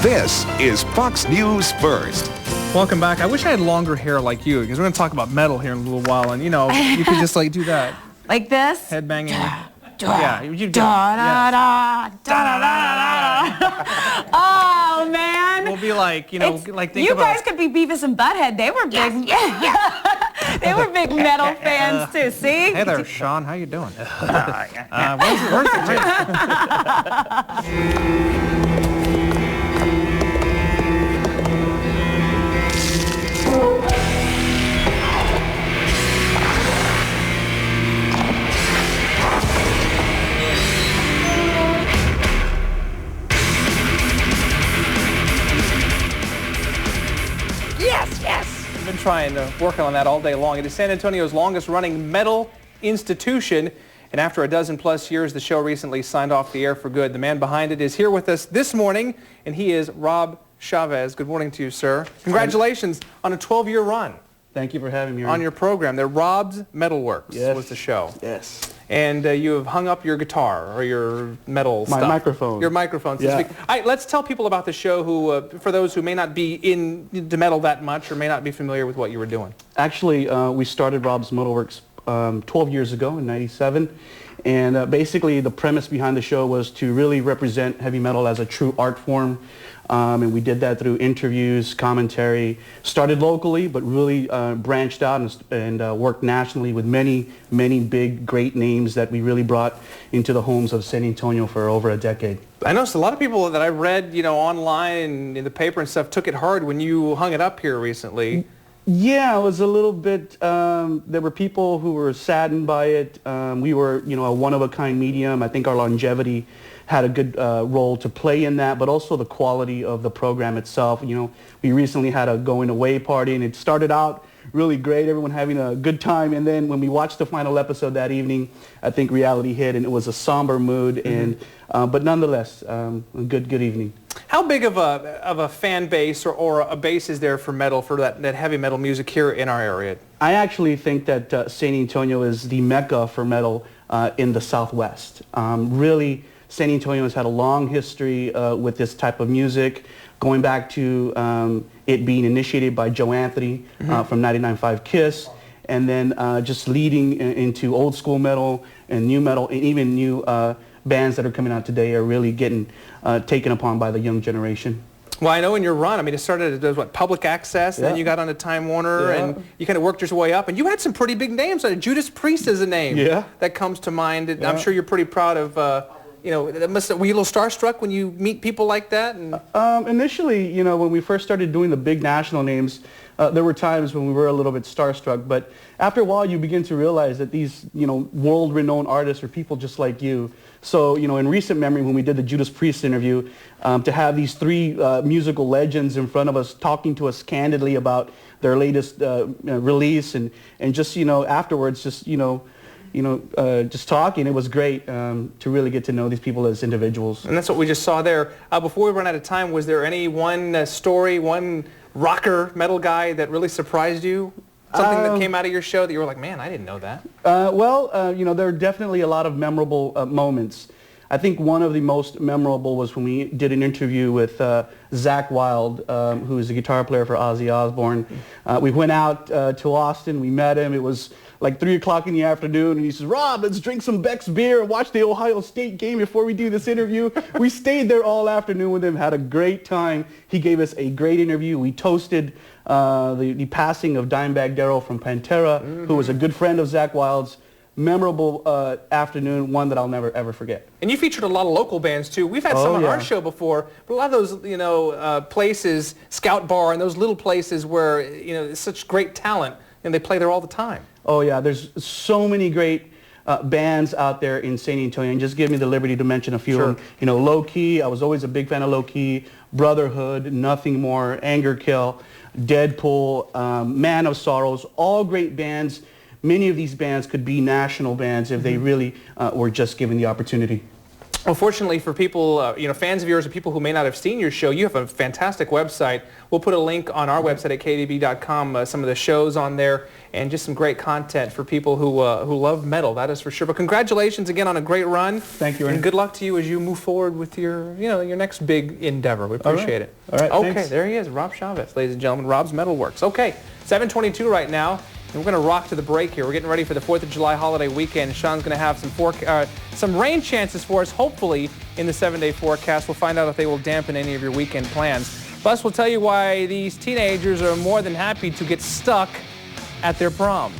This is Fox News First. Welcome back. I wish I had longer hair like you, because we're going to talk about metal here in a little while, and you know, you could just like do that. Like this? Head banging. Yeah, you da da da da da da. Oh man! We'll be like, you know, like think you guys could be Beavis and Butthead. They were big. They were big metal fans too. See? Hey there, Sean. How you doing? Where's the I've been trying to work on that all day long. It is San Antonio's longest running metal institution, and after a dozen plus years, the show recently signed off the air for good. The man behind it is here with us this morning, and he is Robb Chavez. Good morning to you, sir. Congratulations on a 12-year run. Thank you for having me on your program. The Robbs MetalWorks was the show. Yes. And you have hung up your guitar or your metal stuff. My microphone. Your microphone, so to speak. All right, let's tell people about the show who, for those who may not be into metal that much or may not be familiar with what you were doing. Actually, we started Robbs MetalWorks 12 years ago in '97. And basically the premise behind the show was to really represent heavy metal as a true art form. And we did that through interviews, commentary, started locally, but really branched out and worked nationally with many, many big, great names that we really brought into the homes of San Antonio for over a decade. I noticed a lot of people that I read, you know, online and in the paper and stuff took it hard when you hung it up here recently. Yeah, it was a little bit, there were people who were saddened by it. We were, you know, a one-of-a-kind medium. I think our longevity had a good role to play in that, but also the quality of the program itself. You know, we recently had a going-away party, and it started out really great, everyone having a good time, and then when we watched the final episode that evening, I think reality hit, and it was a somber mood, and but nonetheless, a good evening. How big of a fan base or a base is there for metal, for that heavy metal music here in our area? I actually think that San Antonio is the mecca for metal in the Southwest. Really, San Antonio has had a long history with this type of music, going back to it being initiated by Joe Anthony from 99.5 KISS, and then just leading into old school metal and new metal, and even new bands that are coming out today are really getting taken upon by the young generation. Well, I know in your run, I mean, it started as what, public access, and then you got onto Time Warner, and you kind of worked your way up, and you had some pretty big names. Judas Priest is a name that comes to mind. I'm sure you're pretty proud of, you know, were you a little starstruck when you meet people like that? And initially, you know, when we first started doing the big national names, there were times when we were a little bit starstruck, but after a while you begin to realize that these, you know, world-renowned artists are people just like you. So, you know, in recent memory, when we did the Judas Priest interview, to have these three musical legends in front of us talking to us candidly about their latest release, and just, you know, afterwards, just, just talking, it was great to really get to know these people as individuals. And that's what we just saw there. Before we run out of time, was there any one story, one rocker metal guy that really surprised you? Something that came out of your show that you were like, man, I didn't know that. You know, there are definitely a lot of memorable moments. I think one of the most memorable was when we did an interview with Zakk Wylde, who is a guitar player for Ozzy Osbourne. We went out to Austin, we met him. It was like 3 o'clock in the afternoon, and he says, Rob, let's drink some Beck's beer and watch the Ohio State game before we do this interview. We stayed there all afternoon with him, had a great time. He gave us a great interview. We toasted the passing of Dimebag Darrell from Pantera, who was a good friend of Zakk Wylde's. Memorable afternoon, one that I'll never ever forget. And you featured a lot of local bands too. We've had some on our show before, but a lot of those, you know, places, Scout Bar and those little places where, you know, it's such great talent, and they play there all the time. Oh yeah, there's so many great bands out there in San Antonio, and just give me the liberty to mention a few of them. You know, Low Key, I was always a big fan of Low Key, Brotherhood, Nothing More, Anger Kill, Deadpool, Man of Sorrows, all great bands. Many of these bands could be national bands if they really were just given the opportunity. Well, fortunately for people, fans of yours or people who may not have seen your show, you have a fantastic website. We'll put a link on our website at kdb.com, some of the shows on there, and just some great content for people who love metal, that is for sure. But congratulations again on a great run. Thank you, Ernie. And good luck to you as you move forward with your next big endeavor. We appreciate it. All right, okay, thanks. there he is, Robb Chavez, ladies and gentlemen, Robb's MetalWorks. Okay, 7:22 right now. And we're going to rock to the break here. We're getting ready for the 4th of July holiday weekend. Sean's going to have some rain chances for us, hopefully, in the 7-day forecast. We'll find out if they will dampen any of your weekend plans. Plus, we'll tell you why these teenagers are more than happy to get stuck at their prom.